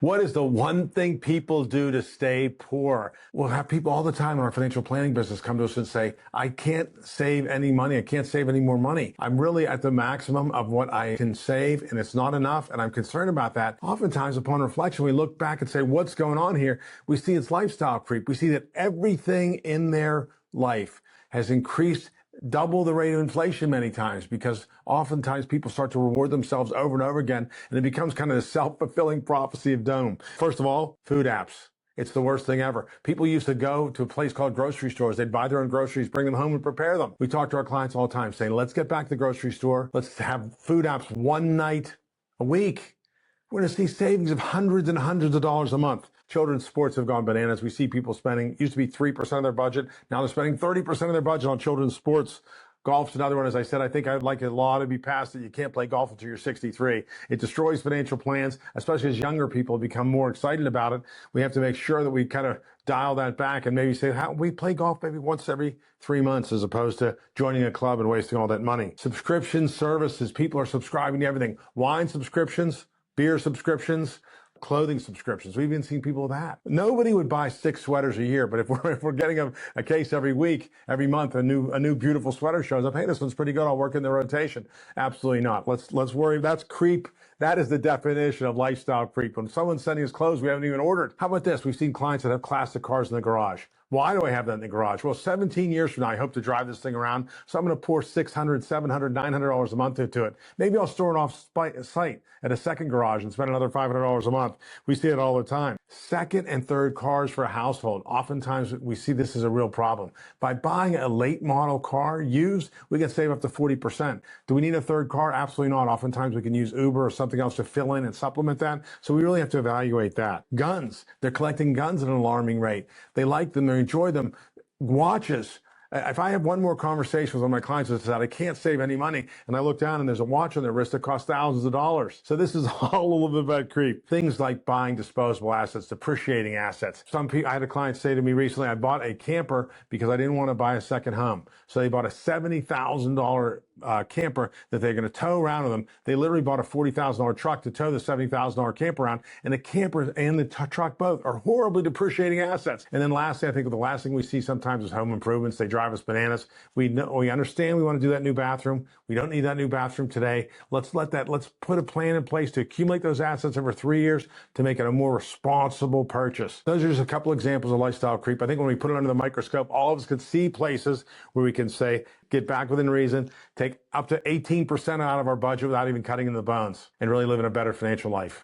What is the one thing people do to stay poor? We'll have people all the time in our financial planning business come to us and say, I can't save any money. I can't save any more money. I'm really at the maximum of what I can save and it's not enough. And I'm concerned about that. Oftentimes upon reflection, we look back and say, what's going on here? We see it's lifestyle creep. We see that everything in their life has increased double the rate of inflation many times, because oftentimes people start to reward themselves over and over again, and it becomes kind of a self-fulfilling prophecy of doom. First of all, food apps. It's the worst thing ever. People used to go to a place called grocery stores. They'd buy their own groceries, bring them home and prepare them. We talk to our clients all the time saying, let's get back to the grocery store. Let's have food apps one night a week. We're going to see savings of hundreds and hundreds of dollars a month. Children's sports have gone bananas. We see people spending, used to be 3% of their budget. Now they're spending 30% of their budget on children's sports. Golf's another one. As I said, I think I'd like a law to be passed that you can't play golf until you're 63. It destroys financial plans, especially as younger people become more excited about it. We have to make sure that we kind of dial that back and maybe say, how we play golf maybe once every 3 months, as opposed to joining a club and wasting all that money. Subscription services. People are subscribing to everything. Wine subscriptions, beer subscriptions, clothing subscriptions. We've even seen people with that. Nobody would buy 6 sweaters a year, but if we're getting a case every week, every month, a new beautiful sweater shows up, hey, this one's pretty good, I'll work in the rotation. Absolutely not. Let's worry. That's creep. That is the definition of lifestyle creep. When someone's sending us clothes we haven't even ordered. How about this? We've seen clients that have classic cars in the garage. Why do I have that in the garage? Well, 17 years from now, I hope to drive this thing around. So I'm going to pour $600, $700, $900 a month into it. Maybe I'll store it off site at a second garage and spend another $500 a month. We see it all the time. Second and third cars for a household. Oftentimes we see this as a real problem. By buying a late model car used, we can save up to 40%. Do we need a third car? Absolutely not. Oftentimes we can use Uber or something else to fill in and supplement that. So we really have to evaluate that. Guns. They're collecting guns at an alarming rate. They like them. They enjoy them. Watches. If I have one more conversation with one of my clients that says I can't save any money, and I look down and there's a watch on their wrist that costs thousands of dollars. So this is all a little bit about creep. Things like buying disposable assets, depreciating assets. Some people, I had a client say to me recently, I bought a camper because I didn't want to buy a second home. So they bought a $70,000 camper that they're going to tow around with them. They literally bought a $40,000 truck to tow the $70,000 camper around, and the camper and the truck both are horribly depreciating assets. And then lastly, I think the last thing we see sometimes is home improvements. They drive us bananas. We understand we want to do that new bathroom. We don't need that new bathroom today. Let's put a plan in place to accumulate those assets over 3 years to make it a more responsible purchase. Those are just a couple examples of lifestyle creep. I think when we put it under the microscope, all of us could see places where we can say, get back within reason, take up to 18% out of our budget without even cutting into the bones, and really live in a better financial life.